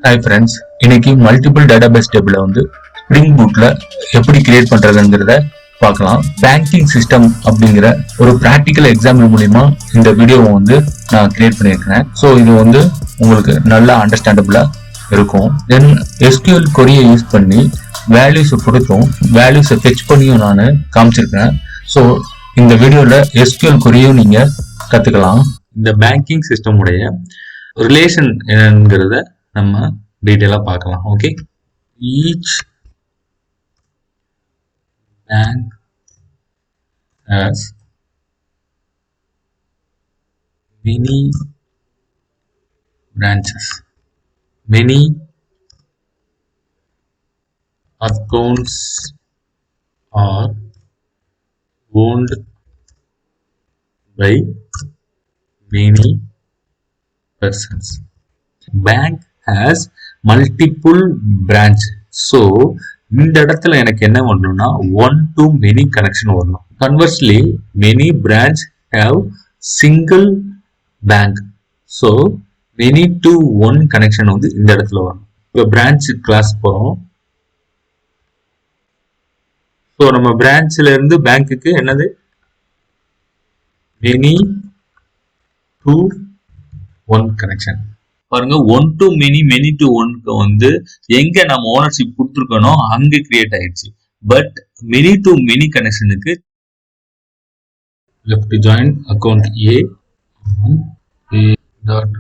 Hi friends, இன்னைக்கு multiple database டேபிள spring பூட்ல எப்படி create பண்றதுங்கிறத பார்க்கலாம். பேங்கிங் சிஸ்டம் அப்படிங்கிற ஒரு பிராக்டிக்கல் எக்ஸாம்பிள் மூலியமா இந்த வீடியோவை நான் கிரியேட் பண்ணியிருக்கிறேன். ஸோ இது உங்களுக்கு நல்லா அண்டர்ஸ்டாண்டபிளா இருக்கும். தென் SQL கொரியை யூஸ் பண்ணி வேல்யூஸை கொடுத்தும் வேல்யூஸை ஃபெச் பண்ணியும் நான் காமிச்சிருக்கேன். ஸோ இந்த வீடியோல SQL கொரியும் நீங்க கத்துக்கலாம். இந்த பேங்கிங் சிஸ்டம் உடைய ரிலேஷன் என்னங்கிறத நம்ம டீட்டெயிலா பார்க்கலாம். Okay, each bank has many branches, many accounts are owned by many persons. Bank has multiple branch. So இந்த இடத்துல எனக்கு என்ன வரணும்னா one to many கனெக்ஷன் வரணும். Conversely many branch have single bank. So many to one connection இந்த இடத்துல வரணும். இப்போ பிரான்ச் கிளாஸ் போறோம். ஸோ நம்ம பிரான்ச்ல இருந்து பேங்க்குக்கு என்னது many to one கனெக்ஷன். பாருங்க, ஒன் டு மெனி டு ஒன்க்கு எங்க நம்ம ஓனர்ஷிப் கொடுத்துருக்கணும் அங்க கிரியேட் ஆயிடுச்சு. பட் மெனி டு மெனி கனெக்ஷனுக்கு லெஃப்ட் ஜாயின் அக்கௌண்ட் ஏ டாட்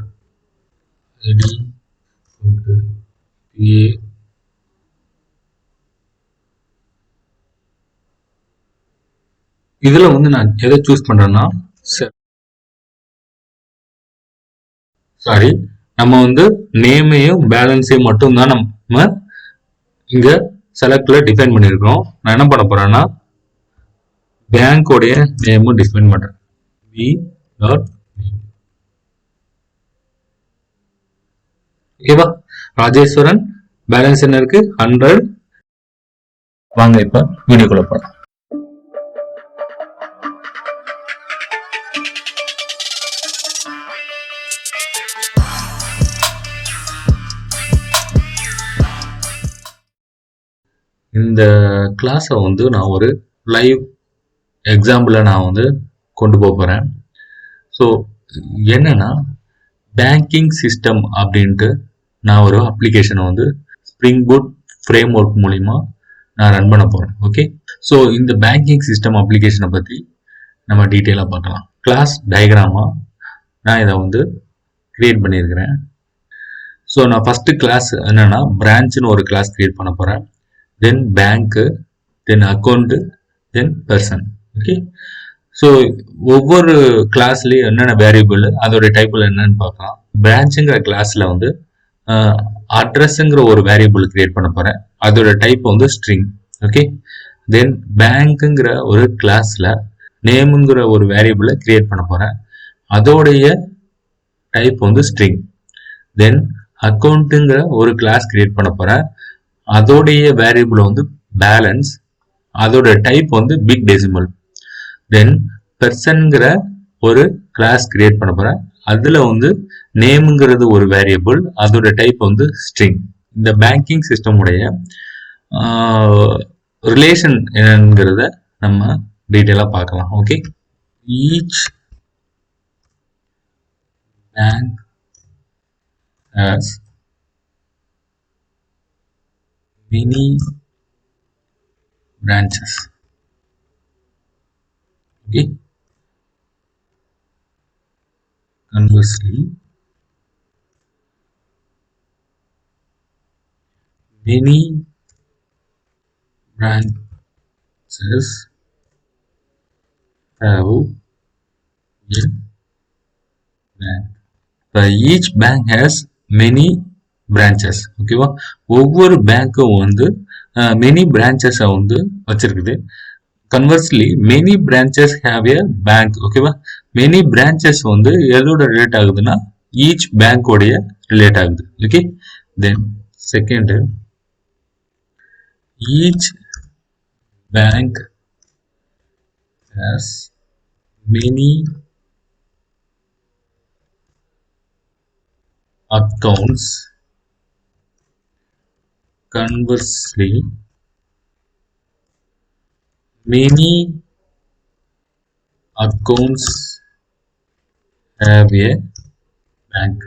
ஐடி ஏ இதுல நான் எதை சூஸ் பண்றேன்னா சாரி நம்ம நேமையும் பேலன்ஸையும் மட்டும் தான் நம்ம இங்க செலக்ட்ல டிஃபைன் பண்ணிருக்கோம். நான் என்ன பண்ண போறேன்னா பேங்கோடைய நேமும் டிஃபைன் பண்றேன். ஓகேவா? ராஜேஸ்வரன் பேலன்ஸ் என்ன இருக்கு 100. வாங்க இப்ப வீடியோக்குள்ள போறோம். இந்த கிளாஸை நான் ஒரு லைவ் எக்ஸாம்பிளை நான் கொண்டு போகிறேன். ஸோ என்னன்னா பேங்கிங் சிஸ்டம் அப்படின்ட்டு நான் ஒரு அப்ளிகேஷனை ஸ்ப்ரிங் பூட் ஃப்ரேம் ஒர்க் மூலிமா நான் ரன் பண்ண போகிறேன். ஓகே, ஸோ இந்த பேங்கிங் சிஸ்டம் அப்ளிகேஷனை பற்றி நம்ம டீட்டெயிலாக பார்க்கலாம். கிளாஸ் டயக்ராமாக நான் இதை கிரியேட் பண்ணியிருக்கிறேன். ஸோ நான் ஃபஸ்ட்டு கிளாஸ் என்னென்னா பிரான்ச்னு ஒரு கிளாஸ் கிரியேட் பண்ண போகிறேன். then bank, then account, then person. Okay, so ஒவ்வொரு கிளாஸ்லேயும் என்னென்ன வேரியபிள் அதோட டைப்பில் என்னன்னு பார்க்கலாம். பிரான்ச்சுங்கிற கிளாஸில் அட்ரஸ்ங்கிற ஒரு வேரியபிள் கிரியேட் பண்ண போகிறேன். அதோட டைப் ஸ்ட்ரிங். ஓகே, தென் பேங்க்குங்கிற ஒரு கிளாஸில் நேமுங்கிற ஒரு வேரியபிளை கிரியேட் பண்ண போகிறேன். அதோடைய டைப் ஸ்ட்ரிங். தென் அக்கௌண்ட்டுங்கிற ஒரு கிளாஸ் கிரியேட் பண்ண போகிறேன். அதோடைய வேரியபிள் பேலன்ஸ். அதோட டைப் பிக் டெசிமல். தென் பெர்சன்ங்கிற ஒரு கிளாஸ் கிரியேட் பண்ண போறேன். அதுல நேம்ங்கிறது ஒரு வேரியபிள். அதோட டைப் ஸ்ட்ரிங். இந்த பேங்கிங் சிஸ்டம் உடைய ரிலேஷன் என்னங்கிறத நம்ம டீட்டெயிலா பார்க்கலாம். Okay, each bank has many branches. Okay, conversely many branches have a bank. Each bank has many branches. ஓகேவா? ஒவ்வொரு பேங்க்கும் மெனி பிரான்ச்சஸை வச்சிருக்குது. Conversely many branches have a bank. ஓகேவா? மெனி பிரான்ச்சஸ் எதோட ரிலேட் ஆகுதுன்னா ஈச் பேங்கோடைய ரிலேட் ஆகுது. Okay, then second, each bank has many accounts conversely many accounts have a bank.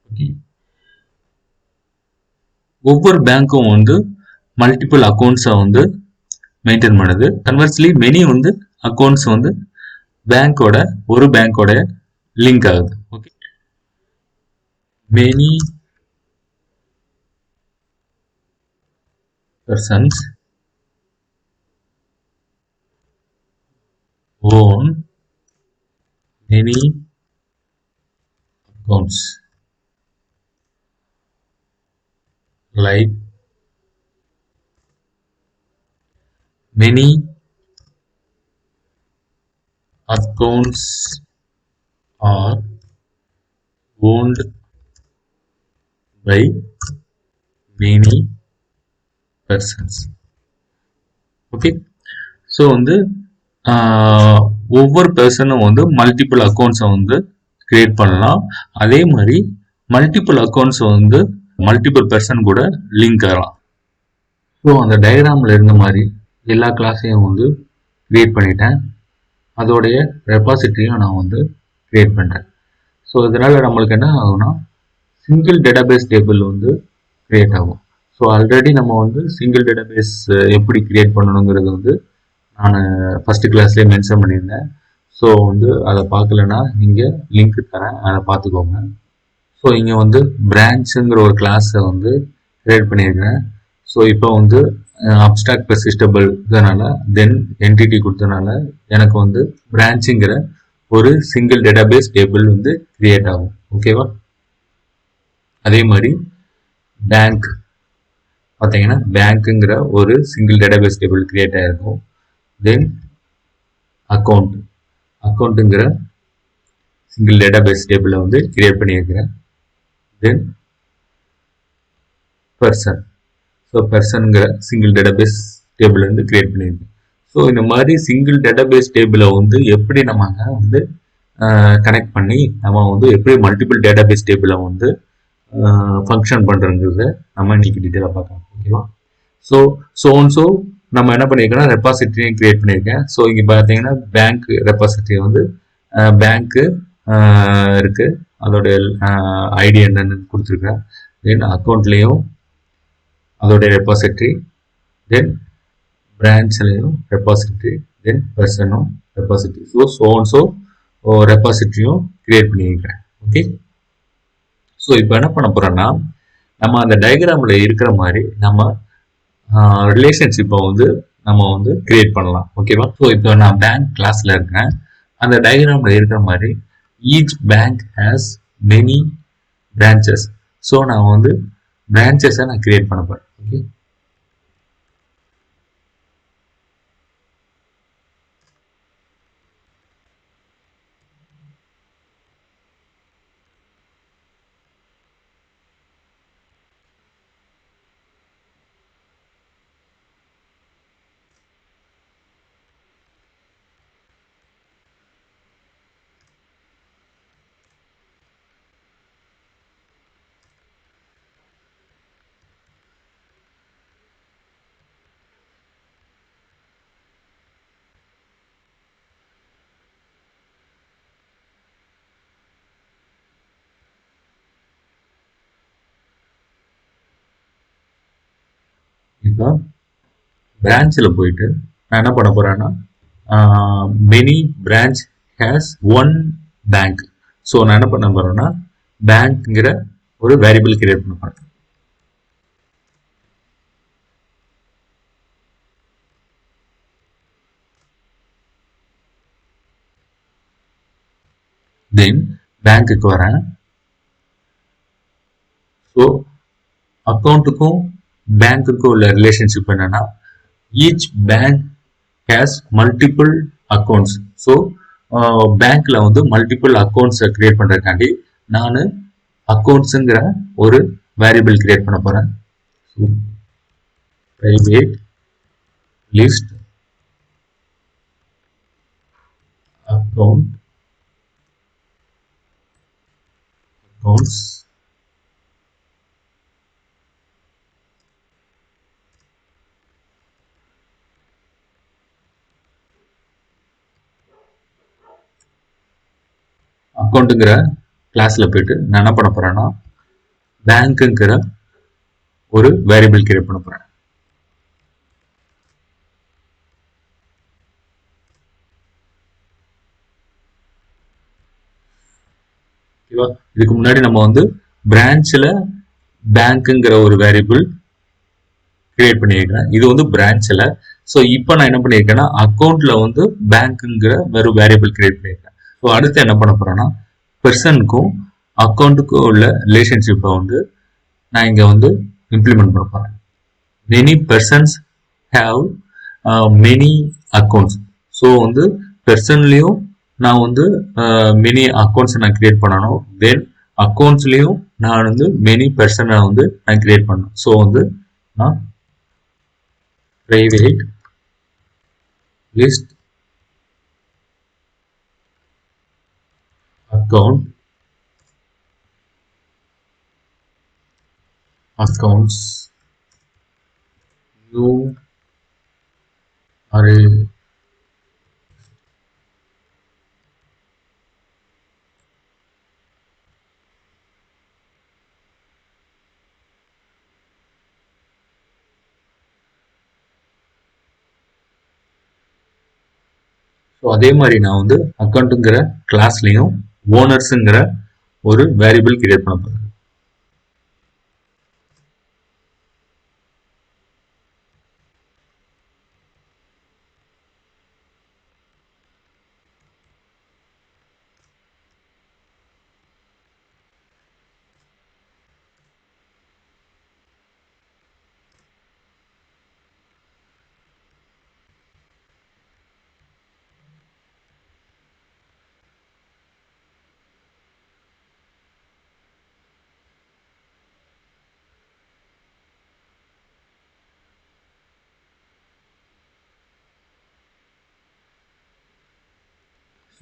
Okay. ஒவ்வொரு பேங்க்கும் வந்து மல்டிபிள் அக்கௌண்ட்ஸை வந்து மெயின்டைன் பண்ணுது. கன்வெர்ஸ்லி மெனி வந்து அக்கௌண்ட்ஸ் வந்து ஒரு பேங்கோட லிங்க் ஆகுது. Okay, many persons own many accounts like many accounts are owned by many persons. Okay, so வந்து ஒவ்வொரு பர்சனும் வந்து மல்டிபிள் அக்கௌண்ட்ஸை வந்து கிரியேட் பண்ணலாம். அதே மாதிரி மல்டிபிள் அக்கௌண்ட்ஸ் வந்து மல்டிபிள் பர்சன் கூட லிங்க் ஆகலாம். ஸோ அந்த டயக்ராமில் இருந்த மாதிரி எல்லா கிளாஸையும் வந்து கிரியேட் பண்ணிட்டேன். அதோடைய ரெபாசிட்டரியும் நான் வந்து கிரியேட் பண்ணுறேன். ஸோ இதனால் நம்மளுக்கு என்ன ஆகும்னா சிங்கிள் டேட்டாபேஸ் டேபிள் வந்து கிரியேட் ஆகும். ஸோ ஆல்ரெடி நம்ம வந்து சிங்கிள் டேட்டாபேஸ் எப்படி கிரியேட் பண்ணணுங்கிறது வந்து நான் ஃபஸ்ட்டு கிளாஸ்லேயே மென்ஷன் பண்ணியிருந்தேன். ஸோ வந்து அதை பார்க்கலன்னா இங்கே லிங்க் தரேன், அதை பார்த்துக்கோங்க. ஸோ இங்கே வந்து பிரான்ச்சுங்கிற ஒரு கிளாஸை வந்து கிரியேட் பண்ணியிருக்கேன். ஸோ இப்போ வந்து அப்ஸ்ட்ராக்ட் பெர்சிஸ்டபிள் இதனால தென் என்டிட்டி கொடுத்தனால எனக்கு வந்து பிரான்ச்சுங்கிற ஒரு சிங்கிள் டேட்டாபேஸ் டேபிள் வந்து கிரியேட் ஆகும். ஓகேவா? அதே மாதிரி பேங்க் பார்த்தீங்கன்னா பேங்க்குங்கிற ஒரு சிங்கிள் டேட்டாபேஸ் டேபிள் கிரியேட் ஆகிருக்கும். தென் அக்கௌண்ட்டுங்கிற சிங்கிள் டேட்டாபேஸ் டேபிளை வந்து கிரியேட் பண்ணியிருக்கிறேன். தென் பர்சன்ங்கிற சிங்கிள் டேட்டாபேஸ் டேபிள் வந்து கிரியேட் பண்ணியிருக்கேன். ஸோ இந்த மாதிரி சிங்கிள் டேட்டாபேஸ் டேபிளை வந்து எப்படி நம்ம வந்து கனெக்ட் பண்ணி நம்ம வந்து எப்படி மல்டிபிள் டேட்டாபேஸ் டேபிளை வந்து ஃபங்க்ஷன் பண்ணுறங்கிறத நம்ம இன்னைக்கு டீட்டெயிலாக பார்க்கலாம். ஓகேவா? ஸோ நம்ம என்ன பண்ணியிருக்கோம்னா ரெபாசிட்டரியும் கிரியேட் பண்ணியிருக்கேன். ஸோ இங்கே பார்த்தீங்கன்னா பேங்க் ரெபாசிட்டரி வந்து பேங்க்கு இருக்கு, அதோடைய ஐடி என்னன்னு கொடுத்துருக்கேன். தென் அக்கௌண்ட்லேயும் அதோடைய ரெபாசிட்டரி, தென் பிரான்ச்லேயும் ரெபாசிட்டரி, தென் பர்சனும் ரெபாசிட்டரி. ஸோ ரெபாசிட்டரியும் கிரியேட் பண்ணியிருக்கிறேன். ஓகே, ஸோ இப்போ என்ன பண்ண போறோம்னா நம்ம அந்த டயக்ராமில் இருக்கிற மாதிரி நம்ம ரிலேஷன்ஷிப்பை வந்து நம்ம வந்து கிரியேட் பண்ணலாம். ஓகேவா? ஸோ இப்போ நான் பேங்க் கிளாஸில் இருக்கேன். அந்த டயக்ராமில் இருக்கிற மாதிரி each bank has many branches. So நான் வந்து பிரான்ச்சஸை நான் கிரியேட் பண்ண போகிறேன். ஓகே, இப்போ பிரான்ச்சில் போயிட்டு நான் என்ன பண்ண போறேன்னா many branch has one bank. So நான் என்ன பண்ண போறேன்னா பேங்க்ங்கிற ஒரு வேரியபிள் கிரியேட் பண்ண போறேன். தென் பேங்க்குக்கு வரேன். ஸோ அக்கௌண்ட்டுக்கும் பேங்க்குக்கும் உள்ள ரிலேஷன்ஷிப் என்னன்னா each bank has multiple accounts. So பேங்க்ல வந்து மல்டிபிள் அக்கௌண்ட்ஸை கிரியேட் பண்றதுக்காண்டி நான் அக்கௌண்ட்ஸுங்கிற ஒரு வேரியபிள் கிரியேட் பண்ண போறேன். பிரைவேட் லிஸ்ட் அக்கௌண்ட்ஸ் அக்கௌண்ட்டுங்கிற கிளாஸ்ல போயிட்டு நான் என்ன பண்ண போறேன்னா பேங்க்குங்கிற ஒரு வேரியபிள் கிரியேட் பண்ண போறேன். இதுக்கு முன்னாடி நம்ம வந்து பிரான்ச்ல பேங்க்குங்கிற ஒரு வேரியபிள் கிரியேட் பண்ணியிருக்கேன். இது வந்து பிரான்ச்ல. ஸோ இப்போ நான் என்ன பண்ணியிருக்கேன்னா அக்கௌண்ட்ல வந்து பேங்க்குங்கிற வெறும் வேரியபிள் கிரியேட் பண்ணியிருக்கேன். ஸோ அடுத்து என்ன பண்ண போறேன்னா பெர்சனுக்கும் அக்கௌண்ட்டுக்கும் உள்ள ரிலேஷன்ஷிப்பை வந்து நான் இங்க வந்து இம்ப்ளிமெண்ட் பண்ண போறேன். Many persons have many accounts. So வந்து பெர்சன்லயும் நான் வந்து மெனி அக்கௌண்ட்ஸ் நான் கிரியேட் பண்ணணும். தென் அக்கௌண்ட்ஸ்லயும் நான் வந்து மெனி பர்சனை வந்து நான் கிரியேட் பண்ணணும். ஸோ வந்து நான் private list accounts new array. So அதே மாதிரி நான் வந்து அக்கௌண்ட்டுங்கிற கிளாஸ்லையும் ஓனர்ஸுங்கிற ஒரு வேரியபிள் கிரியேட் பண்ண போறேன்.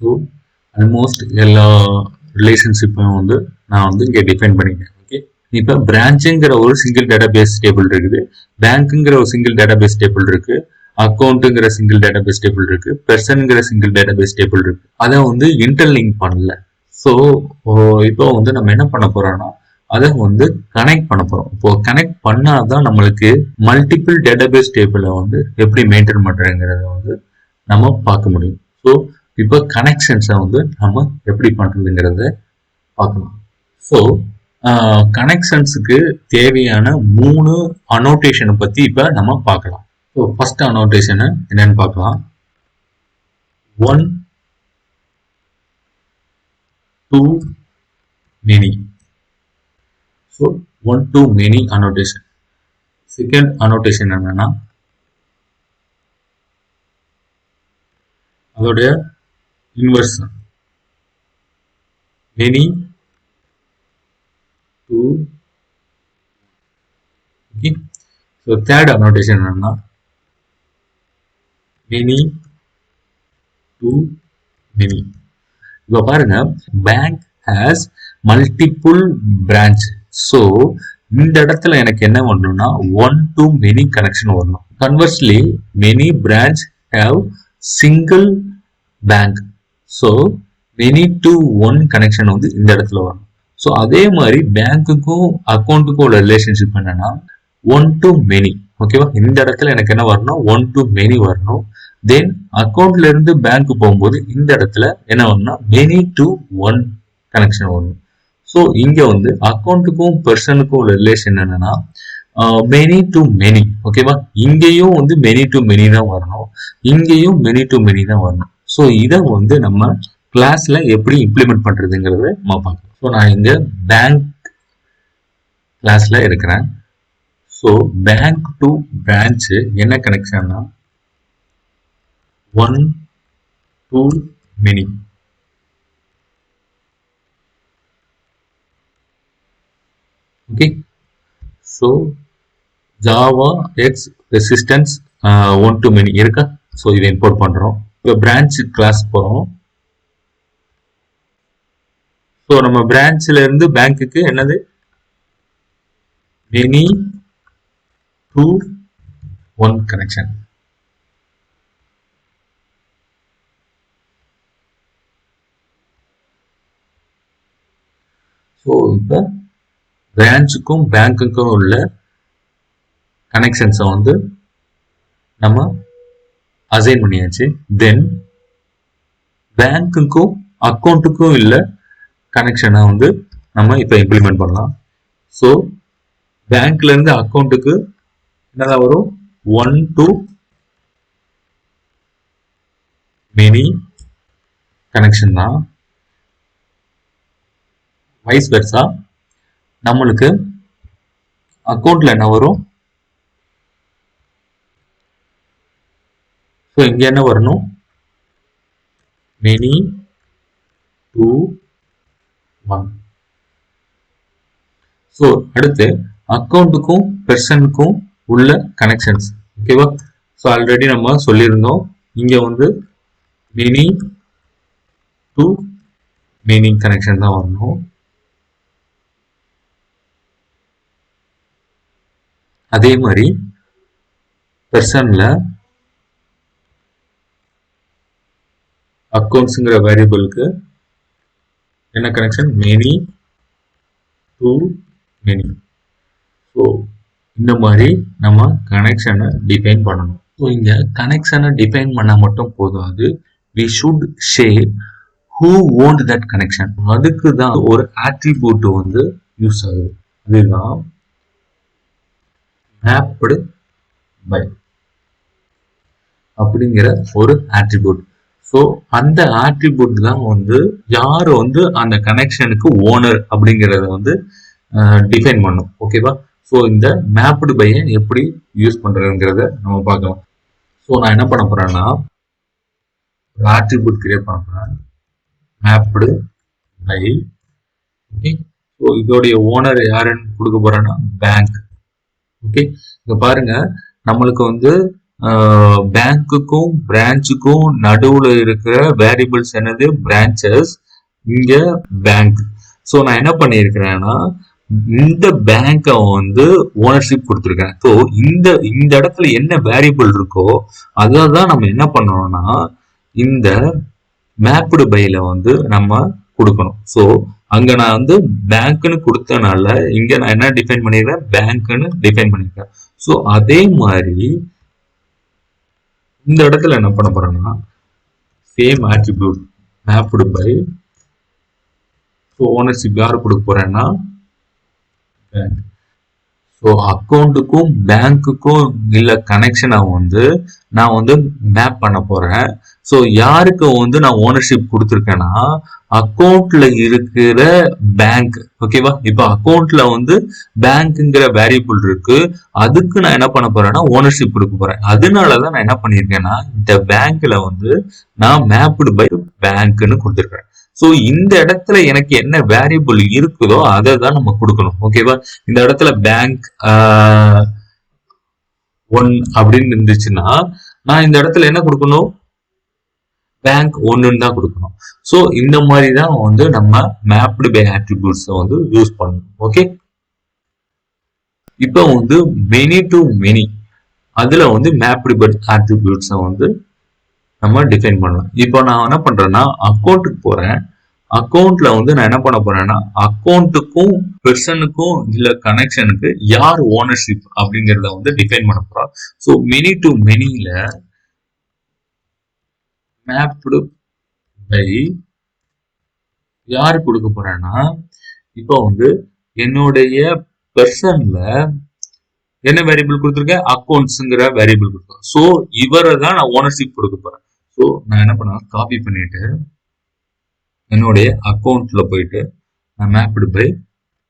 ஸோ ஆல்மோஸ்ட் எல்லா ரிலேஷன்ஷிப்பும் வந்து நான் வந்து இங்கே டிஃபைன் பண்ணிட்டேன். ஓகே, இப்போ பிரான்ச்சுங்கிற ஒரு சிங்கிள் டேட்டாபேஸ் டேபிள் இருக்குது, பேங்க்குங்கிற ஒரு சிங்கிள் டேட்டாபேஸ் டேபிள் இருக்கு, அக்கௌண்ட்டுங்கிற சிங்கிள் டேட்டாபேஸ் டேபிள் இருக்கு, பெர்சன்ங்கிற சிங்கிள் டேட்டாபேஸ் டேபிள் இருக்கு. அதை வந்து இன்டர்லிங்க் பண்ணல. ஸோ இப்போ வந்து நம்ம என்ன பண்ண போறோம்னா அதை வந்து கனெக்ட் பண்ண போறோம். இப்போ கனெக்ட் பண்ணாதான் நம்மளுக்கு மல்டிபிள் டேட்டாபேஸ் டேபிளை வந்து எப்படி மெயின்டைன் பண்றதுங்கிறத வந்து நம்ம பார்க்க முடியும். ஸோ இப்போ கனெக்ஷன்ஸை வந்து நம்ம எப்படி பண்றதுங்கிறத பார்க்கலாம். ஸோ கனெக்ஷன்ஸுக்கு தேவையான 3 அனோட்டேஷனை பத்தி இப்ப நம்ம பார்க்கலாம். ஸோ ஃபர்ஸ்ட் அனோட்டேஷன் என்னன்னு பார்க்கலாம். 1 to many. So 1 to many annotation. Second annotation என்னன்னா அதோடைய inversion many to. Okay, so third annotation என்னன்னா many to many. இப்போ பாருங்க, bank has multiple branch. So இந்த இடத்துல எனக்கு என்ன வரணும்னா 1 to many கனெக்ஷன் வரணும். கன்வர்ஸ்லி many branch have single bank. So many to 1 connection வந்து இந்த இடத்துல வரணும். ஸோ அதே மாதிரி பேங்க்குக்கும் அக்கௌண்ட்டுக்கும் உள்ள ரிலேஷன்ஷிப் என்னன்னா 1 to many. ஓகேவா, இந்த இடத்துல எனக்கு என்ன வரணும் 1 to many வரணும். தென் அக்கௌண்ட்ல இருந்து பேங்க் போகும்போது இந்த இடத்துல என்ன வரணும்னா many to 1 கனெக்ஷன் வரணும். ஸோ இங்க வந்து அக்கௌண்ட்டுக்கும் பெர்சனுக்கும் உள்ள ரிலேஷன் என்னன்னா many to many. ஓகேவா, இங்கேயும் வந்து many to many தான் வரணும், இங்கேயும் many to many தான் வரணும். ஸோ இதை வந்து நம்ம கிளாஸ்ல எப்படி இம்ப்ளிமெண்ட் பண்றதுங்கிறத நம்ம பார்க்கலாம். ஸோ நான் இங்க பேங்க் கிளாஸ்ல இருக்கிறேன். ஸோ பேங்க் டு பிரான்ச் என்ன கனெக்ஷன்னா 1 to many. Okay, so Java X resistance 1 to many இருக்கா. ஸோ இதை இம்போர்ட் பண்றோம். இப்போ பிரான்ச் கிளாஸ் போறோம். ஸோ நம்ம பிரான்ச்ல இருந்து பேங்க்குக்கு என்னது many to 1 கனெக்ஷன். ஸோ இப்போ பிரான்ச்சுக்கும் பேங்க்குக்கும் உள்ள கனெக்ஷன்ஸை வந்து நம்ம அசைன் பண்ணியாச்சு. தென் பேங்க்குக்கும் அக்கௌண்ட்டுக்கும் இல்ல கனெக்ஷனை வந்து நம்ம இப்போ இம்ப்ளிமெண்ட் பண்ணலாம். ஸோ பேங்க்ல இருந்து அக்கௌண்ட்டுக்கு என்னதான் வரும், 1 to many கனெக்ஷன் தான். வைஸ் வெர்சா நம்மளுக்கு அக்கௌண்ட்ல என்ன வரும், ஸோ இங்க என்ன வரணும், many to 1. ஸோ அடுத்து அக்கௌண்ட்டுக்கும் பெர்சனுக்கும் உள்ள கனெக்ஷன்ஸ். ஓகேவா? ஸோ ஆல்ரெடி நம்ம சொல்லியிருந்தோம், இங்க வந்து many to many கனெக்ஷன் தான் வரணும். அதே மாதிரி பெர்சன்ல அக்கௌண்ட்ஸ்ங்கிற வேரியபிளுக்கு என்ன connection, many to many. So இந்த மாதிரி நம்ம கனெக்ஷனை டிஃபைன் பண்ணணும். ஸோ இங்க கனெக்ஷனை டிஃபைன் பண்ணா மட்டும் போதாது, we should say who owned that connection. அதுக்கு தான் ஒரு ஆட்ரிபியூட் வந்து யூஸ் ஆகுது. அதுதான் மேப்டு பை அப்படிங்கிற ஒரு ஆட்ரிபியூட். ஸோ அந்த ஆட்ரிபியூட் தான் வந்து யாரு வந்து அந்த கனெக்ஷனுக்கு ஓனர் அப்படிங்கிறத வந்து டிஃபைன் பண்ணும். ஓகேவா? ஸோ இந்த மேப்டு பையை எப்படி யூஸ் பண்றதுங்கிறத நம்ம பார்க்கலாம். ஸோ நான் என்ன பண்ண போறேன்னா, ஒரு ஆட்ரிபியூட் கிரியேட் பண்ண போறேன், மேப்டு பை. ஓகே, ஸோ இதோடைய ஓனர் யாருன்னு கொடுக்க போறேன்னா பேங்க். ஓகே, இங்க பாருங்க, நம்மளுக்கு வந்து பேங்க்குக்கும் பிரான்ச்சுக்கும் நடுவுல இருக்கிற வேரியபிள்ஸ் என்னது, பிரான்ச்சஸ். இங்க பேங்க். ஸோ நான் என்ன பண்ணியிருக்கிறேன்னா, இந்த பேங்கை வந்து ஓனர்ஷிப் கொடுத்துருக்கேன். ஸோ இந்த இந்த இடத்துல என்ன வேரியபிள் இருக்கோ அதை தான் நம்ம என்ன பண்ணணும்னா இந்த மேப்டு பைல வந்து நம்ம கொடுக்கணும். ஸோ அங்க நான் வந்து பேங்க்னு கொடுத்தனால இங்க நான் என்ன டிஃபைன் பண்ணிருக்கேன், பேங்க்னு டிஃபைன் பண்ணிருக்கேன். ஸோ அதே மாதிரி இந்த இடத்துல என்ன பண்ண போறேன்னா, same attribute mapped by. So ownership யாரு கொடுக்க போறேன்னா பேங்க். ஸோ அக்கௌண்ட்டுக்கும் பேங்க்குக்கும் இல்ல கனெக்ஷனை வந்து நான் வந்து மேப் பண்ண போறேன். ஸோ யாருக்கு வந்து நான் ஓனர்ஷிப் கொடுத்துருக்கேன்னா அக்கௌண்ட்ல இருக்கிற பேங்க். ஓகேவா? இப்போ அக்கௌண்ட்ல வந்து பேங்க்ங்கிற வேரியபிள் இருக்கு, அதுக்கு நான் என்ன பண்ண போறேன்னா ஓனர்ஷிப் கொடுக்க போறேன். அதனாலதான் நான் என்ன பண்ணிருக்கேன்னா இந்த பேங்க்ல வந்து நான் மேப்டு பை பேங்க்னு கொடுத்துருக்கேன். ஸோ இந்த இடத்துல எனக்கு என்ன வேரியபிள் இருக்குதோ அதை தான் நம்ம கொடுக்கணும். ஓகேவா? இந்த இடத்துல பேங்க் 1 அப்படின்னு இருந்துச்சுன்னா நான் இந்த இடத்துல என்ன கொடுக்கணும், பேங்க் 1ன்னு தான் கொடுக்கணும். ஸோ இந்த மாதிரி தான் வந்து நம்ம மேப்டு பை ஆட்ரிபியூட்ஸ் வந்து யூஸ் பண்ணணும். ஓகே, இப்போ வந்து மெனி டு மெனி அதுல வந்து மேப்டு பை ஆட்ரிபியூட்ஸை வந்து நம்ம டிஃபைன் பண்ணலாம். இப்போ நான் என்ன பண்றேன்னா அக்கௌண்ட்டுக்கு போறேன். அக்கௌண்ட்ல வந்து நான் என்ன பண்ண போறேன்னா அக்கௌண்ட்டுக்கும் பெர்சனுக்கும் இல்ல கனெக்ஷனுக்கு யார் ஓனர்ஷிப் அப்படிங்கறத வந்து டிஃபைன் பண்ண போறோம். ஸோ மெனி டு மெனில மேப்டு பை யாரு கொடுக்க போறேன்னா, இப்போ வந்து என்னுடைய பெர்சன்ல என்ன வேரியபிள் கொடுத்துருக்கேன், அக்கௌண்ட்ஸ்ங்கிற வேரியபிள் கொடுத்துருக்கேன். ஸோ இவரை தான் நான் ஓனர்ஷிப் கொடுக்க போறேன். ஸோ நான் என்ன பண்ண, காப்பி பண்ணிட்டு என்னுடைய அக்கௌண்ட்ல போயிட்டு நான் மேப்டு பை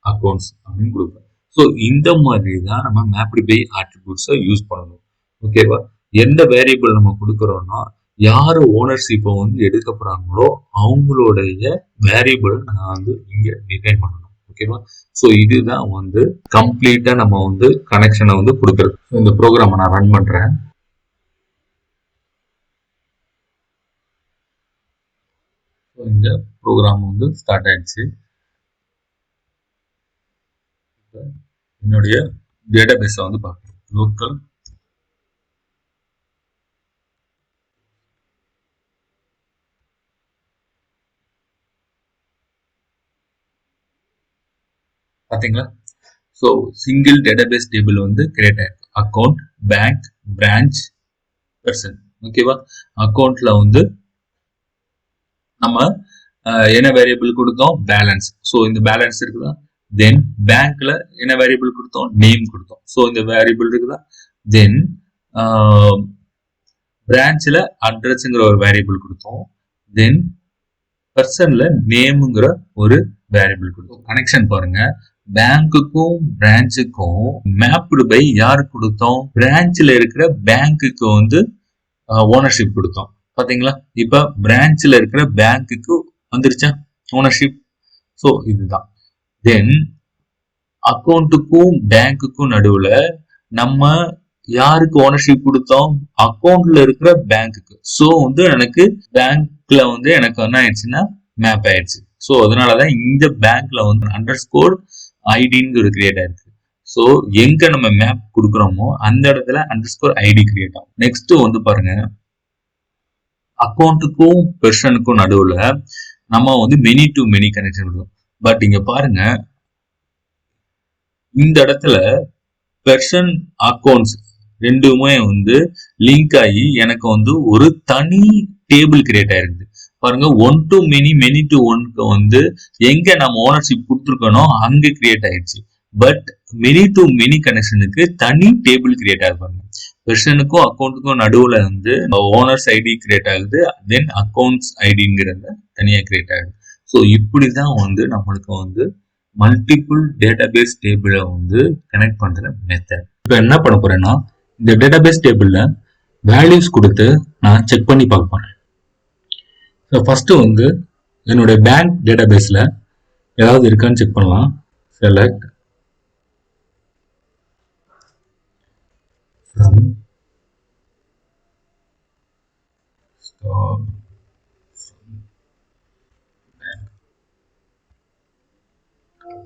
அக்கௌண்ட்ஸ் அப்படின்னு கொடுப்பேன். ஸோ இந்த மாதிரி தான் நம்ம மேப்டு பை ஆட்ரிபியூட்ஸை யூஸ் பண்ணணும். ஓகேவா? எந்த வேரியபிள் நம்ம கொடுக்குறோம்னா யாரு ஓனர்ஷிப்பை வந்து எடுக்க போறாங்களோ அவங்களுடைய வேரியபிள் நான் வந்து இங்க டிஃபைன் பண்ணணும். ஓகேவா? ஸோ இதுதான் வந்து கம்ப்ளீட்டா நம்ம வந்து கனெக்ஷனை வந்து கொடுக்குறது. இந்த ப்ரோக்ராமை நான் ரன் பண்றேன். இந்த ப்ரோக்ராம் வந்து ஸ்டார்ட் ஆயிடுச்சு. என்னுடைய டேட்டாபேஸை வந்து பார்க்கணும். லோக்கல் பாத்தீங்களா? ஸோ சிங்கிள் டேட்டாபேஸ் டேபிள் வந்து கிரியேட் ஆயிருக்கு. Account, bank, branch, person. ஓகேவா? அக்கௌண்ட்ல வந்து நம்ம என்ன வேரியபிள் கொடுத்தோம்? பேலன்ஸ். ஸோ இந்த பேலன்ஸ் இருக்குதா? தென் பேங்க்ல என்ன வேரியபிள் கொடுத்தோம்? நேம் கொடுத்தோம். ஸோ இந்த வேரியபிள் இருக்குதா? தென் பிரான்ச்ல அட்ரஸ்ங்கிற ஒரு வேரியபிள் கொடுத்தோம். தென் பர்சன்ல நேம்ங்கிற ஒரு வேரியபிள் கொடுத்தோம். கனெக்ஷன் பாருங்க. பேங்க்குக்கும் பிரான்ச்சுக்கும் மேப்டு பை யாரு கொடுத்தோம்? பிரான்ச்ல இருக்கிற பேங்க்குக்கு வந்து ஓனர்ஷிப் கொடுத்தோம். பாத்தீங்களா? இப்ப பிரான்ச்ல இருக்கிற பேங்க்குக்கு வந்துருச்சா ஓனர்ஷிப்? ஸோ இதுதான். தென் அக்கௌண்ட்டுக்கும் பேங்க்குக்கும் நடுவுல நம்ம யாருக்கு ஓனர்ஷிப் கொடுத்தோம்? அக்கௌண்ட்ல இருக்கிற பேங்க்குக்கு. ஸோ வந்து எனக்கு பேங்க்ல வந்து எனக்கு என்ன ஆயிடுச்சுன்னா மேப் ஆயிடுச்சு. ஸோ அதனாலதான் இந்த பேங்க்ல வந்து அண்டர்ஸ்கோர் ஐடின்னு ஒரு கிரியேட் ஆயிருக்கு. ஸோ எங்க நம்ம மேப் கொடுக்குறோமோ அந்த இடத்துல அண்டர்ஸ்கோர் ஐடி கிரியேட் ஆகும். நெக்ஸ்ட் வந்து பாருங்க, அக்கௌண்ட்டுக்கும் பெர்சனுக்கும் நடுவுல நம்ம வந்து மெனி டு மெனி கனெக்ஷன் கொடுக்கும். பட் இங்க பாருங்க, இந்த இடத்துல பெர்சன் அக்கௌண்ட்ஸ் ரெண்டுமே வந்து லிங்க் ஆகி எனக்கு வந்து ஒரு தனி டேபிள் கிரியேட் ஆயிருக்குது. பாருங்க, one to many, many to ஒன்க்கு வந்து எங்க நம்ம ஓனர்ஷிப் கொடுத்துருக்கனோ அங்க கிரியேட் ஆயிடுச்சு. பட் மெனி டு மெனி கனெக்ஷனுக்கு தனி டேபிள் கிரியேட் ஆகுது. பெர்சனுக்கும் அக்கௌண்ட்டுக்கும் நடுவுல வந்து ஓனர்ஸ் ஐடி கிரியேட் ஆகுது. தென் அக்கௌண்ட்ஸ் ஐடிங்கிறத தனியா கிரியேட் ஆகுது. ஸோ இப்படிதான் வந்து நம்மளுக்கு வந்து மல்டிபிள் டேட்டாபேஸ் டேபிளை வந்து கனெக்ட் பண்ற மெத்தட். இப்போ என்ன பண்ண போறேன்னா, இந்த டேட்டாபேஸ் டேபிள்ல வேல்யூஸ் கொடுத்து நான் செக் பண்ணி பார்க்க போறேன். ஸோ ஃபர்ஸ்ட் வந்து என்னுடைய பேங்க் டேட்டாபேஸ்ல ஏதாவது இருக்கான்னு செக் பண்ணலாம். Select from stop.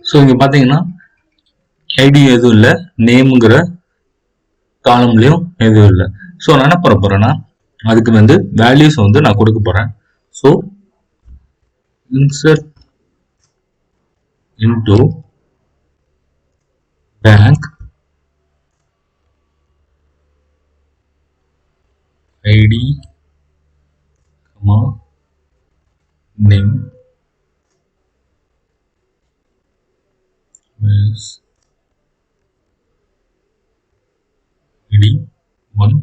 ஸோ இங்க பாத்தீங்கன்னா ஐடி எதுவும் இல்லை, நேம்ங்கிற காலம்லயும் எதுவும் இல்லை. ஸோ நான் என்ன பண்ண போறேன்னா, அதுக்கு வந்து வேல்யூஸ் வந்து நான் கொடுக்க போறேன். So insert into bank ID name ID 1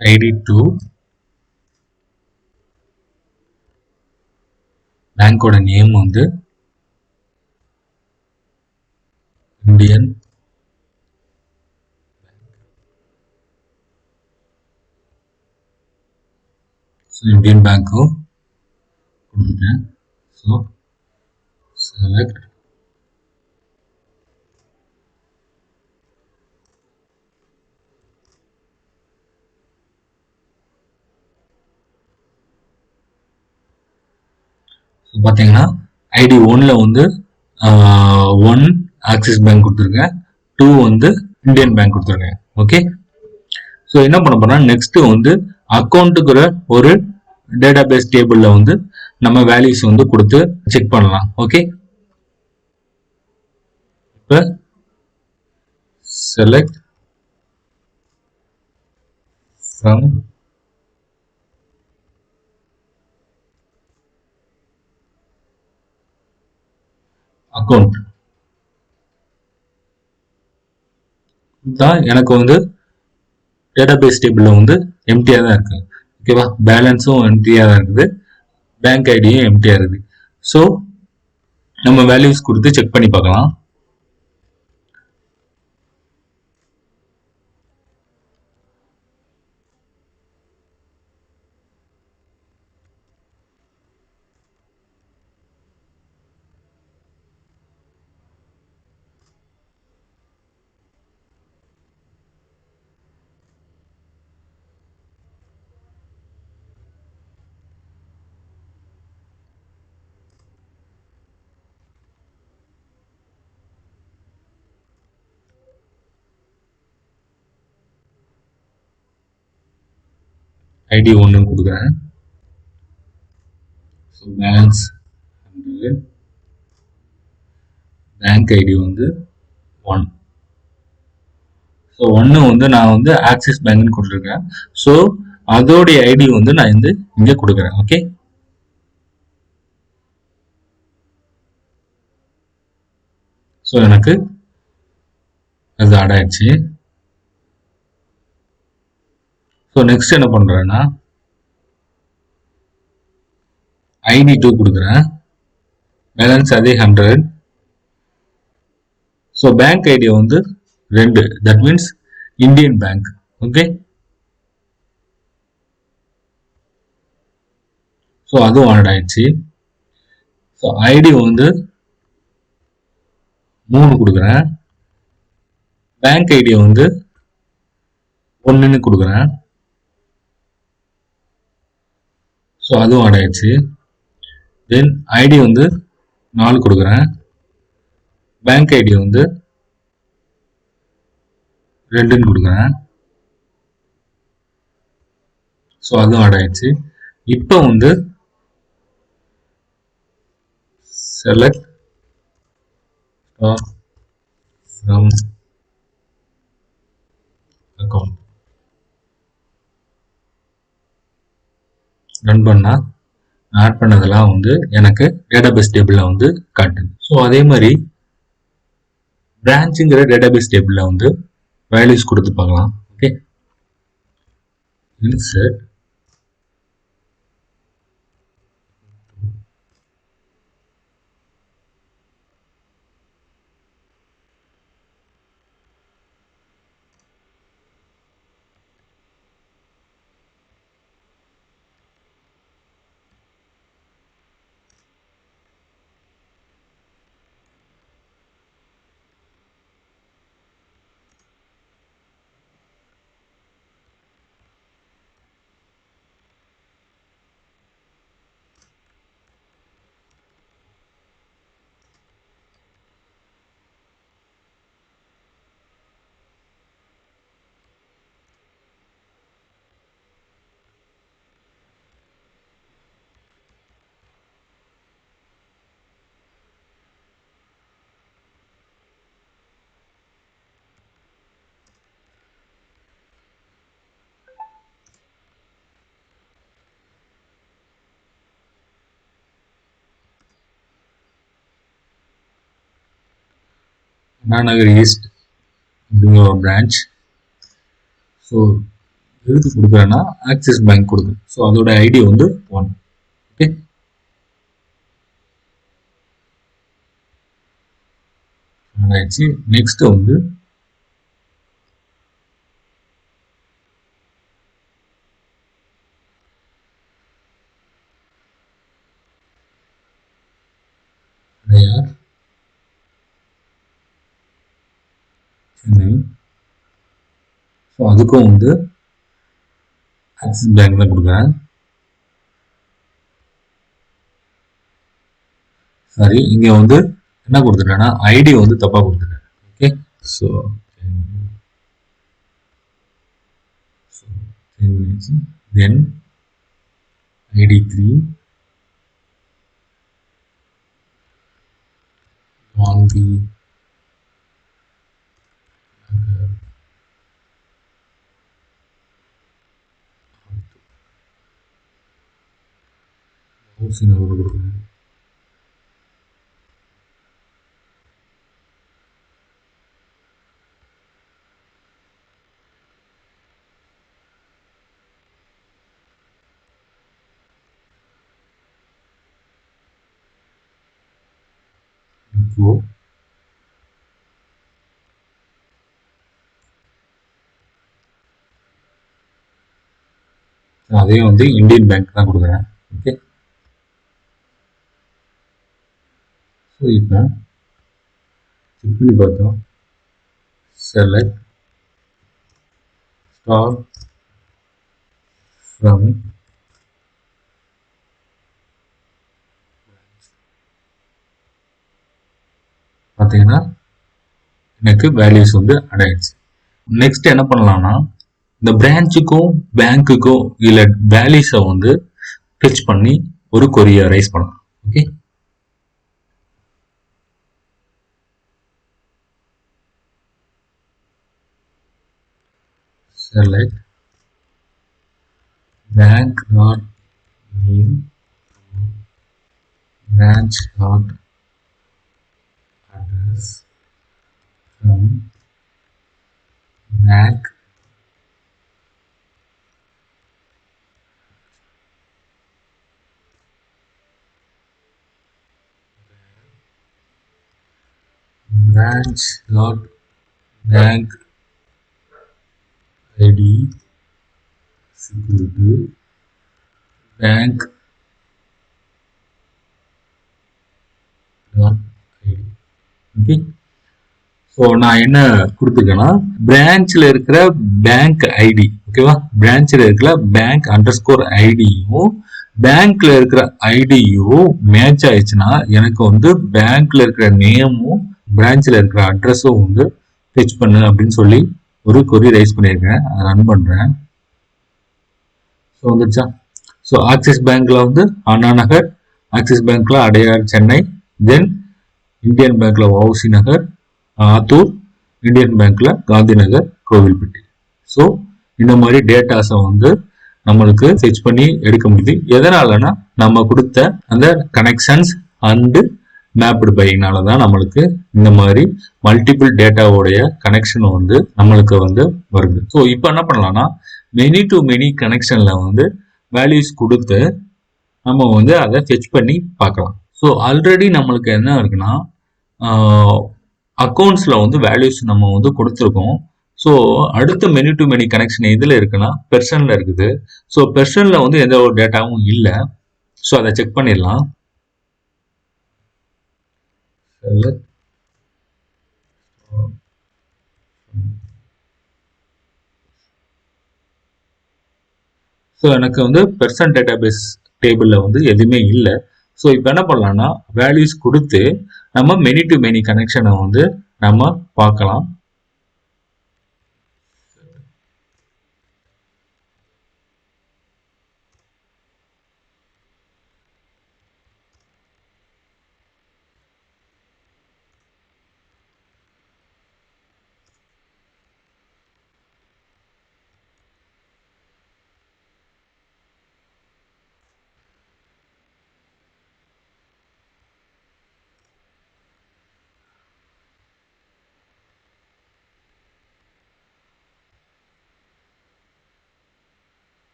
ID 2 பேங்கோட நேம் வந்து இந்தியன் இந்தியன் பேங்க்கும் கொடுத்துட்டேன். ஸோ செலக்ட் பார்த்தீங்கன்னா ஐடி 1ல வந்து 1 ஆக்சிஸ் பேங்க் கொடுத்துருக்கேன், 2 வந்து இந்தியன் பேங்க் கொடுத்துருக்கேன். ஓகே. ஸோ என்ன பண்ண போறோம்னா, நெக்ஸ்ட் வந்து அக்கௌண்ட்டுக்குற ஒரு டேட்டாபேஸ் டேபிள்ல வந்து நம்ம வேல்யூஸ் வந்து கொடுத்து செக் பண்ணலாம். ஓகே. இப்போ செலக்ட் ஃப்ரம் அக்கௌண்ட் தான் எனக்கு வந்து டேட்டாபேஸ் டேபிள்ல வந்து எம்டியா தான் இருக்கு. ஓகேவா? பேலன்ஸும் எம்டியா தான் இருக்குது, பேங்க் ஐடியும் எம்டியா இருக்குது. ஸோ நம்ம வேல்யூஸ் கொடுத்து செக் பண்ணி பார்க்கலாம். ஐடி 1 கொடுக்குறேன். ஸோ பேலன்ஸ் 100, பேங்க் ஐடி வந்து 1. ஸோ 1 வந்து நான் வந்து ஆக்சிஸ் பேங்க்னு கொடுத்துருக்கேன். ஸோ அதோடைய ஐடி வந்து நான் வந்து இங்கே கொடுக்குறேன். ஓகே, ஸோ எனக்கு அது ஆட் ஆயிடுச்சு. ஸோ நெக்ஸ்ட் என்ன பண்றேன்னா ஐடி 2 கொடுக்குறேன். பேலன்ஸ் அதே 100. ஸோ பேங்க் ஐடி வந்து 2, that means Indian bank. Okay, so அதுவும் ஆட் ஆயிடுச்சு. ஸோ ஐடி வந்து 3 கொடுக்குறேன். பேங்க் ஐடி வந்து 1ன்னு கொடுக்குறேன். ஸோ அதுவும் ஆட் ஆயிடுச்சு. தென் ஐடி வந்து 4 கொடுக்குறேன். பேங்க் ஐடி வந்து 2ன்னு கொடுக்குறேன். ஸோ அதுவும் ஆட் ஆயிடுச்சு. இப்போ வந்து செலக்ட் ஃப்ரம் அக்கௌண்ட் ரன் பண்ணா ஆட் பண்ணதெல்லாம் வந்து எனக்கு டேட்டாபேஸ் டேபிள்ல வந்து காட்டுது. ஸோ அதே மாதிரி பிரான்ச்சுங்கிற டேட்டாபேஸ் டேபிள்ல வந்து வேல்யூஸ் கொடுத்து பார்க்கலாம். ஓகே, இன்சர்ட் அண்ணாநகர் ஈஸ்ட் அப்படிங்கிற ஒரு பிரான்ச். ஸோ எதுக்கு கொடுக்குறேன்னா ஆக்சிஸ் பேங்க் கொடுக்குறேன். ஸோ அதோட ஐடி வந்து 1. ஓகே, ஆயிடுச்சு. நெக்ஸ்ட் வந்து சென்னை. ஸோ அதுக்கும் வந்து ஆக்சிஸ் பேங்க் தான் கொடுக்குறேன். சரி, இங்க வந்து என்ன கொடுத்துட்டேன்னா ஐடி வந்து தப்பா கொடுத்துட்டேன். ஓகே, ஸோ தென் ஐடி 3 வாங்கி நம்பர் கொடுக்குறேன். அதையும் வந்து இந்தியன் பேங்க் தான் கொடுக்குறேன். ஓகே, ஸோ இப்போ செக் பண்ணி பார்த்தோம். செலக்ட் ஸ்டார் ஃப்ரம் பார்த்தீங்கன்னா எனக்கு வேல்யூஸ் வந்து ஆட் ஆயிடுச்சு. நெக்ஸ்ட் என்ன பண்ணலாம்னா இந்த பிரான்ச்சுக்கும் பேங்க்குக்கும் இல்ல வேல்யூஸை வந்து ஃபெச் பண்ணி ஒரு கொரியை ரைஸ் பண்ணலாம். Okay, select bank dot name branch dot address from bank branch dot bank ID equal to bank dot ID. Okay, so நான் என்ன கொடுத்துருக்கேன்னா பிரான்ச்ல இருக்கிற பேங்க் ஐடி, ஓகேவா, பிரான்ச்ல இருக்கிற பேங்க் அண்டர்ஸ்கோர் ஐடியும் பேங்க்ல இருக்கிற ஐடியும் மேட்ச் ஆயிடுச்சுன்னா எனக்கு வந்து பேங்க்ல இருக்கிற நேமும் பிரான்ச்ல இருக்கிற அட்ரஸும் வந்து ஃபெச் பண்ணு அப்படின்னு சொல்லி ஒரு கொரி ரைஸ் பண்ணியிருக்கேன். அதை ரன் பண்றேன். ஸோ வந்துருச்சா? ஸோ ஆக்சிஸ் பேங்க்ல வந்து அண்ணா நகர், ஆக்சிஸ் பேங்க்ல அடையார் சென்னை, தென் இந்தியன் பேங்க்ல வஉசி நகர் ஆத்தூர், இந்தியன் பேங்க்ல காந்தி நகர் கோவில்பட்டி. ஸோ இந்த மாதிரி டேட்டாஸை வந்து நம்மளுக்கு ஃபெச் பண்ணி எடுக்க முடியுது. எதனாலனா நம்ம கொடுத்த அந்த கனெக்ஷன்ஸ் அண்டு மேப்டு பைனால தான் நம்மளுக்கு இந்த மாதிரி மல்டிபிள் டேட்டாவோடைய கனெக்ஷன் வந்து நம்மளுக்கு வந்து வருது. ஸோ இப்போ என்ன பண்ணலாம்னா மெனி டு மெனி கனெக்ஷன்ல வந்து வேல்யூஸ் கொடுத்து நம்ம வந்து அதை ஃபெச் பண்ணி பார்க்கலாம். ஸோ ஆல்ரெடி நம்மளுக்கு என்ன இருக்குன்னா அக்கௌண்ட்ஸ்ல வந்து வேல்யூஸ் நம்ம வந்து கொடுத்துருக்கோம். ஸோ அடுத்த மெனி டு மெனி கனெக்ஷன் எதுல இருக்குன்னா பெர்சன்ல இருக்குது. ஸோ பெர்சன்ல வந்து எந்த ஒரு டேட்டாவும் இல்லை. ஸோ அதை செக் பண்ணிடலாம். ஸோ எனக்கு வந்து பெர்சன் டேட்டாபேஸ் டேபிள்ல வந்து எதுவுமே இல்லை. ஸோ இப்போ என்ன பண்ணலாம்னா வேல்யூஸ் கொடுத்து நம்ம மெனி டு மெனி கனெக்ஷனை வந்து நம்ம பார்க்கலாம்.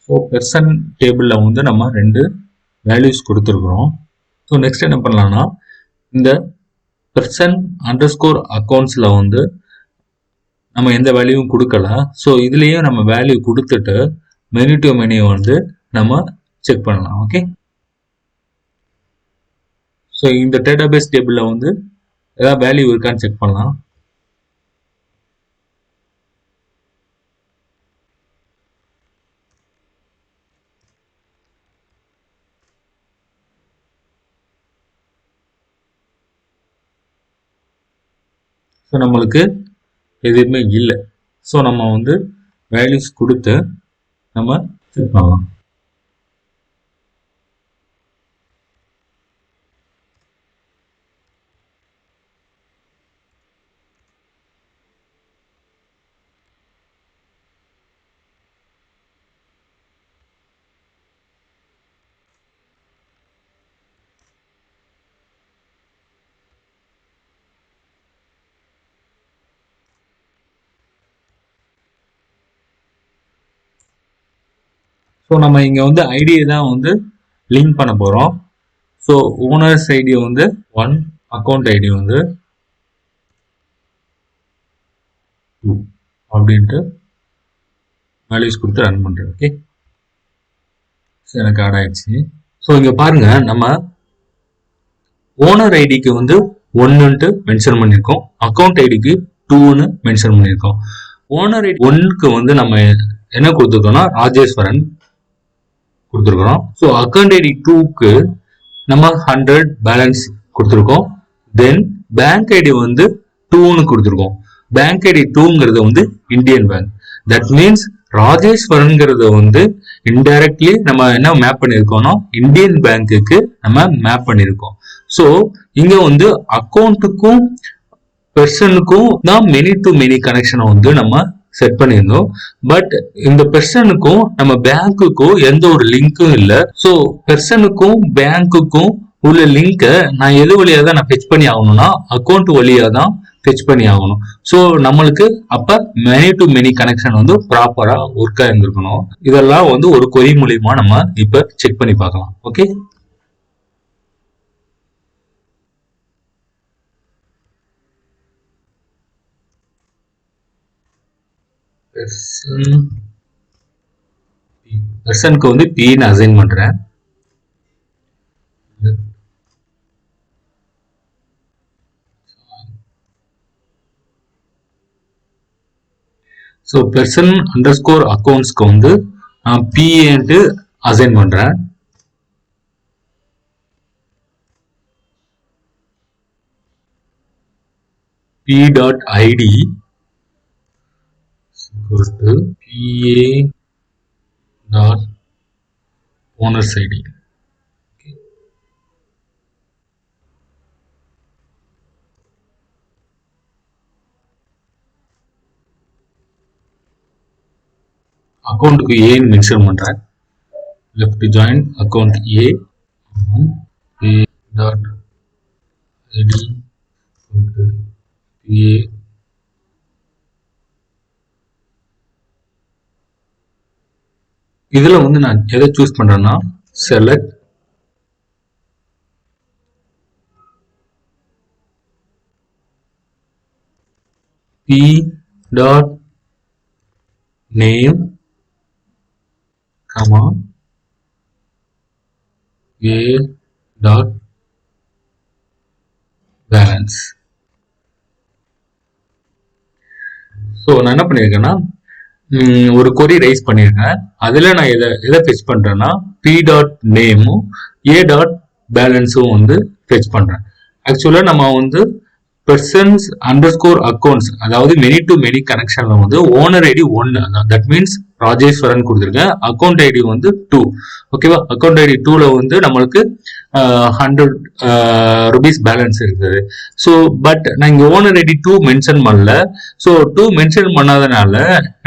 ஸோ பெர்சன் டேபிளில் வந்து நம்ம 2 வேல்யூஸ் கொடுத்துருக்குறோம். ஸோ நெக்ஸ்ட் என்ன பண்ணலாம்னா இந்த பெர்சன் அண்டர்ஸ்கோர் அக்கௌண்ட்ஸில் வந்து நம்ம எந்த வேல்யூவும் கொடுக்கல. ஸோ இதுலேயும் நம்ம வேல்யூ கொடுத்துட்டு மெனி டு மெனியை வந்து நம்ம செக் பண்ணலாம். ஓகே, ஸோ இந்த டேட்டாபேஸ் டேபிளில் வந்து ஏதாவது வேல்யூ இருக்கான்னு செக் பண்ணலாம். ஸோ நம்மளுக்கு எதுவுமே இல்லை. ஸோ நம்ம வந்து வேல்யூஸ் கொடுத்து நம்ம செக் பண்ணலாம். ஸோ நம்ம இங்கே வந்து ஐடியை தான் வந்து லிங்க் பண்ண போகிறோம். ஸோ ஓனர்ஸ் ஐடி வந்து 1, அக்கௌண்ட் ஐடி வந்து 2 அப்படின்ட்டு வேல்யூஸ் கொடுத்து ரன் பண்ணுறேன். ஓகே, ஸோ எனக்கு ஆட் ஆயிடுச்சு. ஸோ இங்கே பாருங்க, நம்ம ஓனர் ஐடிக்கு வந்து 1ன்ட்டு மென்ஷன் பண்ணியிருக்கோம், அக்கௌண்ட் ஐடிக்கு 2ன்னு மென்ஷன் பண்ணியிருக்கோம். ஓனர் ஐடி 1க்கு வந்து நம்ம என்ன கொடுத்துருக்கோம்னா ராஜேஸ்வரன் கொடுத்துருக்கோம். ஸோ அக்கௌண்ட் ஐடி 2க்கு நம்ம 100 பேலன்ஸ் கொடுத்துருக்கோம். தென் பேங்க் ஐடி வந்து 2ன்னு கொடுத்துருக்கோம். பேங்க் ஐடி 2ங்கிறது வந்து இந்தியன் பேங்க். தட் மீன்ஸ் ராஜேஸ்வரன்ங்கிறத வந்து இன்டைரக்ட்லி நம்ம என்ன மேப் பண்ணியிருக்கோம்னா இந்தியன் பேங்க்குக்கு நம்ம மேப் பண்ணியிருக்கோம். ஸோ இங்க வந்து அக்கௌண்ட்டுக்கும் பெர்சனுக்கும் தான் மெனி டு மெனி கனெக்ஷனை வந்து நம்ம செட் பண்ணியிருந்தோம். பட் இந்த பெர்சனுக்கும் நம்ம பேங்க்குக்கும் எந்த ஒரு லிங்க்கும் இல்லை. ஸோ பெர்சனுக்கும் பேங்க்குக்கும் உள்ள லிங்கை நான் எது வழியாக தான் நான் ஃபெச் பண்ணி ஆகணும்னா அக்கௌண்ட் வழியாக தான் ஃபெச் பண்ணி ஆகணும். ஸோ நம்மளுக்கு அப்ப மெனி டு மெனி கனெக்ஷன் வந்து ப்ராப்பரா ஒர்க் ஆயிருந்திருக்கணும். இதெல்லாம் வந்து ஒரு கொரி மூலியமா நம்ம இப்ப செக் பண்ணி பார்க்கலாம். ஓகே, பெர்சனுக்கு வந்து பின்னு அசைன் பண்றேன். ஸோ பெர்சன் அண்டர் ஸ்கோர் அக்கௌண்ட்ஸ்க்கு வந்து நான் பிஏன்ட்டு அசைன் பண்றேன். p.id equal to pa.owners id. அக்கௌண்ட்டுக்கு ஏன்னு மென்ஷன் பண்றேன். லெஃப்ட் ஜாயின் அக்கௌண்ட் ஏ டாட் ஐடி ஏ. இதுல வந்து நான் எதை சூஸ் பண்றேன்னா select B dot name comma a dot balance. ஸோ நான் என்ன பண்ணியிருக்கேன்னா ஒரு கொரி ரைஸ் பண்ணியிருக்கேன். அதில் நான் எதை ஃபெச் பண்ணுறேன்னா பி டாட் நேமும் ஏ டாட் பேலன்ஸும் வந்து ஃபெச் பண்ணுறேன். ஆக்சுவலாக நம்ம வந்து பெர்சன்ஸ் அண்டர் ஸ்கோர் அக்கௌண்ட்ஸ், அதாவது மெனி டு மெனி கனெக்ஷன்ல வந்து owner ID 1, that means Rajeswaran கொடுத்துருக்கேன். அக்கௌண்ட் ஐடி வந்து 2. ஓகேவா, அக்கௌண்ட் ஐடி 2ல வந்து நம்மளுக்கு 100 ருபீஸ் பேலன்ஸ் இருக்குது. ஸோ பட் நான் இங்கே ஓனர் ஐடி 2 மென்ஷன் பண்ணல. ஸோ 2 மென்ஷன் பண்ணாதனால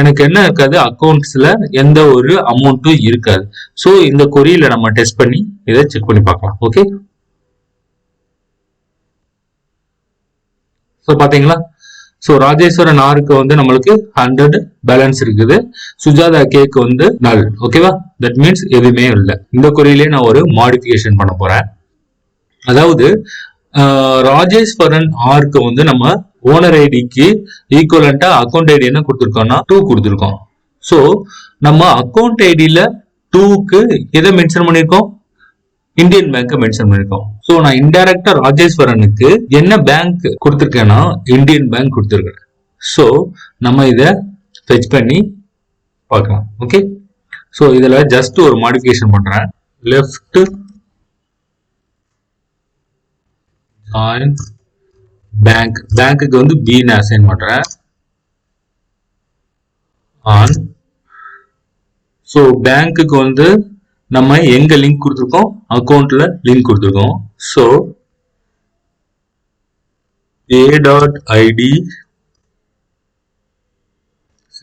எனக்கு என்ன இருக்காது, அக்கௌண்ட்ஸ்ல எந்த ஒரு அமௌண்ட்டும் இருக்காது. ஸோ இந்த கொரியில நம்ம டெஸ்ட் பண்ணி இதை செக் பண்ணி பார்க்கலாம். ஓகே, ஸோ பாத்தீங்களா, ஸோ ராஜேஸ்வரன் ஆருக்கு வந்து நம்மளுக்கு 100 பேலன்ஸ் இருக்குது. சுஜாதா கேக்கு வந்து நல். ஓகேவா, தட் மீன்ஸ் எதுவுமே இல்லை. இந்த கொரியிலே நான் ஒரு மாடிஃபிகேஷன் பண்ண போறேன். அதாவது ராஜேஸ்வரன் ஆருக்கு வந்து நம்ம ஓனர் ஐடிக்கு ஈக்குவலண்டா அக்கௌண்ட் ஐடி என்ன கொடுத்துருக்கோம்னா 2 கொடுத்துருக்கோம். ஸோ நம்ம அக்கௌண்ட் ஐடியில 2க்கு எதை மென்ஷன் பண்ணிருக்கோம், இந்தியன் பேங்க் மென்ஷன் பண்ணிருக்கோம். ஸோ நான் இன்டைரக்டா ராஜேஸ்வரனுக்கு என்ன பேங்க் கொடுத்துருக்கேன்னா இந்தியன் பேங்க் கொடுத்துருக்கேன். ஸோ நம்ம இதை ஃபெச் பண்ணி பார்க்கலாம். ஓகே, ஸோ இதில் ஜஸ்ட் ஒரு மாடிஃபிகேஷன் பண்றேன். லெஃப்ட் ஜாயின் பேங்க், பேங்க்குக்கு வந்து பின்னு அசைன் பண்றேன் ஆன். ஸோ பேங்க்குக்கு வந்து நம்ம எங்க லிங்க் கொடுத்துருக்கோம், அக்கௌண்ட்ல லிங்க் கொடுத்துருக்கோம். So a.id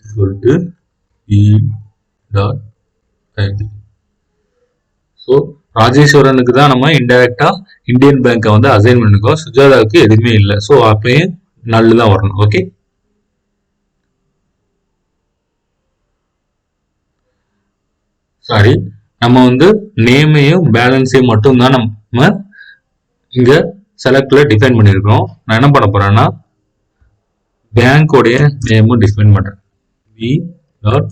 equal to b.id. So ராஜேஸ்வரனுக்கு தான் நம்ம இன்டைரக்டா இந்தியன் பேங்கை வந்து அசைன் பண்ணிருக்கோம். சுஜாதாவுக்கு எதுவுமே இல்லை. ஸோ அப்பயே நல்லு தான் வரணும். ஓகே, சாரி, நம்ம வந்து நேமையும் பேலன்ஸையும் மட்டும்தான் நம்ம இங்க செலக்ட்ல டிஃபைன் பண்ணியிருக்கோம். நான் என்ன பண்ண போறேன்னா பேங்கோடைய நேமும் டிஃபைன் பண்றேன். வி டாட்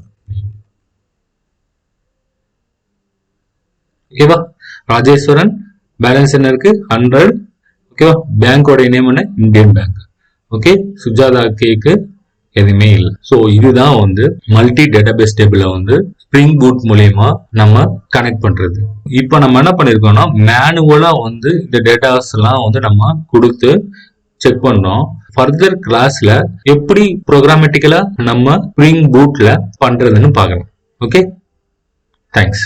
ஓகேவா. ராஜேஸ்வரன் பேலன்ஸ் என்ன இருக்கு 100. ஓகேவா. பேங்கோடைய நேம் என்ன இந்தியன் பேங்க். ஓகே. சுஜாதா கேக்கு எதுவுமே இல்லை. ஸோ இதுதான் வந்து மல்டி டேட்டாபேஸ் டேபிள வந்து ஸ்ப்ரிங் பூட் மூலியமா நம்ம கனெக்ட் பண்றது. இப்போ நம்ம என்ன பண்ணிருக்கோம்னா மேனுவலா வந்து இந்த டேட்டாஸ் எல்லாம் வந்து நம்ம கொடுத்து செக் பண்ணோம். ஃபர்தர் கிளாஸ்ல எப்படி ப்ரோக்ராமேட்டிக்கலா நம்ம ஸ்ப்ரிங் பூட்ல பண்றதுன்னு பார்க்கலாம். Okay, thanks.